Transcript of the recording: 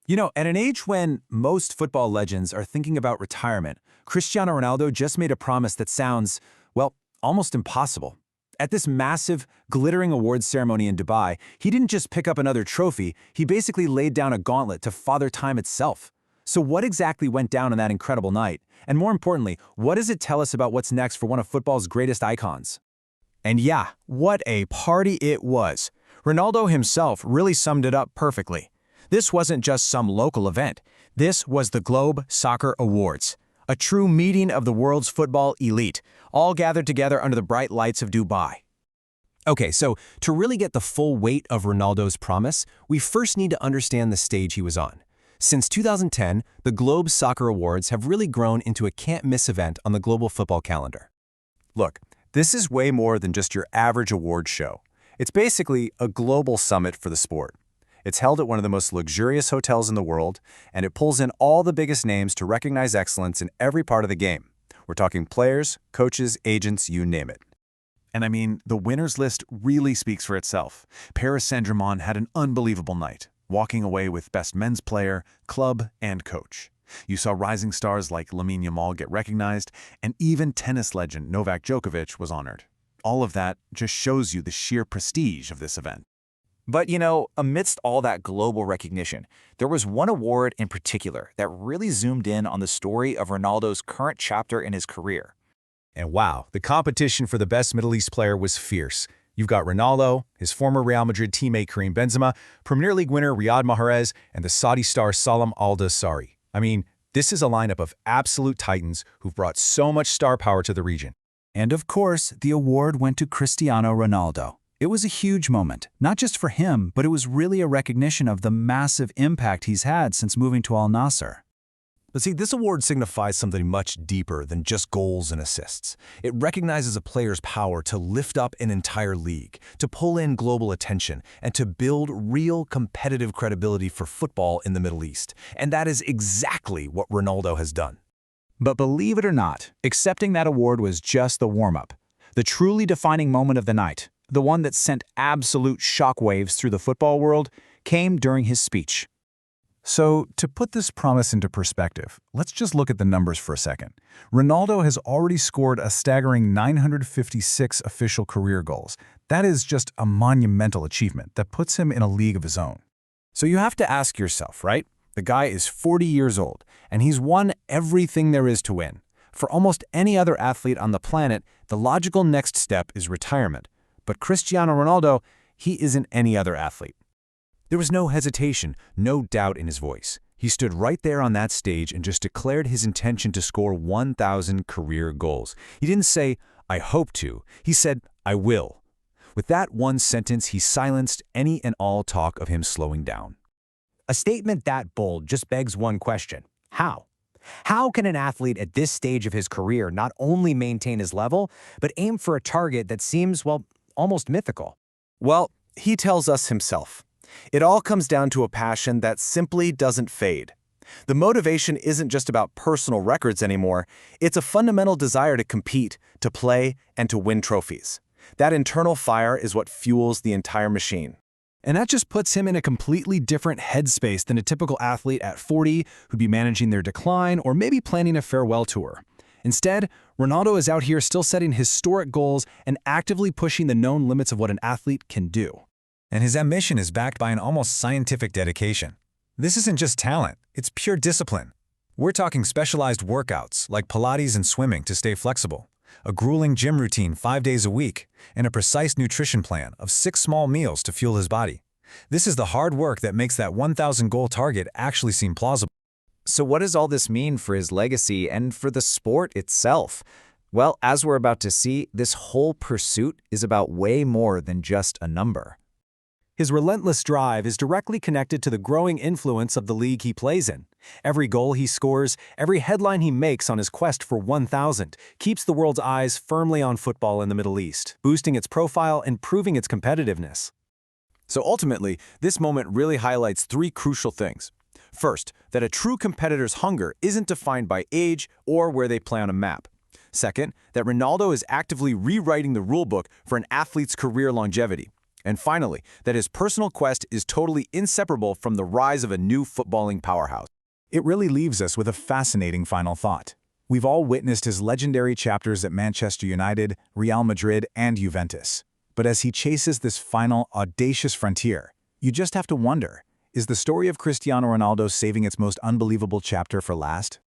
At an age when most football legends are thinking about retirement, Cristiano Ronaldo just made a promise that sounds, well, almost impossible. At this massive, glittering awards ceremony in Dubai, he didn't just pick up another trophy, he basically laid down a gauntlet to father time itself. So what exactly went down on that incredible night? And more importantly, what does it tell us about what's next for one of football's greatest icons? And yeah, what a party it was. Ronaldo himself really summed it up perfectly. This wasn't just some local event. This was the Globe Soccer Awards, a true meeting of the world's football elite, all gathered together under the bright lights of Dubai. Okay, so to really get the full weight of Ronaldo's promise, we first need to understand the stage he was on. Since 2010, the Globe Soccer Awards have really grown into a can't-miss event on the global football calendar. Look, this is way more than just your average award show. It's basically a global summit for the sport. It's held at one of the most luxurious hotels in the world, and it pulls in all the biggest names to recognize excellence in every part of the game. We're talking players, coaches, agents, you name it. And I mean, the winners list really speaks for itself. Paris Saint-Germain had an unbelievable night, walking away with best men's player, club, and coach. You saw rising stars like Lamine Yamal get recognized, and even tennis legend Novak Djokovic was honored. All of that just shows you the sheer prestige of this event. But amidst all that global recognition, there was one award in particular that really zoomed in on the story of Ronaldo's current chapter in his career. And wow, the competition for the best Middle East player was fierce. You've got Ronaldo, his former Real Madrid teammate Karim Benzema, Premier League winner Riyad Mahrez, and the Saudi star Salam Al-Dawsari. I mean, this is a lineup of absolute titans who've brought so much star power to the region. And of course, the award went to Cristiano Ronaldo. It was a huge moment, not just for him, but it was really a recognition of the massive impact he's had since moving to Al Nassr. But see, this award signifies something much deeper than just goals and assists. It recognizes a player's power to lift up an entire league, to pull in global attention, and to build real competitive credibility for football in the Middle East. And that is exactly what Ronaldo has done. But believe it or not, accepting that award was just the warm-up. The truly defining moment of the night, the one that sent absolute shockwaves through the football world, came during his speech. So, to put this promise into perspective, let's just look at the numbers for a second. Ronaldo has already scored a staggering 956 official career goals. That is just a monumental achievement that puts him in a league of his own. So you have to ask yourself, right? The guy is 40 years old, and he's won everything there is to win. For almost any other athlete on the planet, the logical next step is retirement. But Cristiano Ronaldo, he isn't any other athlete. There was no hesitation, no doubt in his voice. He stood right there on that stage and just declared his intention to score 1,000 career goals. He didn't say, "I hope to." He said, "I will." With that one sentence, he silenced any and all talk of him slowing down. A statement that bold just begs one question. How? How can an athlete at this stage of his career not only maintain his level, but aim for a target that seems, well, almost mythical? Well, he tells us himself. It all comes down to a passion that simply doesn't fade. The motivation isn't just about personal records anymore. It's a fundamental desire to compete, to play, and to win trophies. That internal fire is what fuels the entire machine. And that just puts him in a completely different headspace than a typical athlete at 40 who'd be managing their decline or maybe planning a farewell tour. Instead, Ronaldo is out here still setting historic goals and actively pushing the known limits of what an athlete can do. And his ambition is backed by an almost scientific dedication. This isn't just talent, it's pure discipline. We're talking specialized workouts like Pilates and swimming to stay flexible, a grueling gym routine 5 days a week, and a precise nutrition plan of 6 small meals to fuel his body. This is the hard work that makes that 1,000 goal target actually seem plausible. So what does all this mean for his legacy and for the sport itself? Well, as we're about to see, this whole pursuit is about way more than just a number. His relentless drive is directly connected to the growing influence of the league he plays in. Every goal he scores, every headline he makes on his quest for 1,000 keeps the world's eyes firmly on football in the Middle East, boosting its profile and proving its competitiveness. So ultimately, this moment really highlights 3 crucial things. First, that a true competitor's hunger isn't defined by age or where they play on a map. Second, that Ronaldo is actively rewriting the rulebook for an athlete's career longevity. And finally, that his personal quest is totally inseparable from the rise of a new footballing powerhouse. It really leaves us with a fascinating final thought. We've all witnessed his legendary chapters at Manchester United, Real Madrid, and Juventus. But as he chases this final, audacious frontier, you just have to wonder, is the story of Cristiano Ronaldo saving its most unbelievable chapter for last?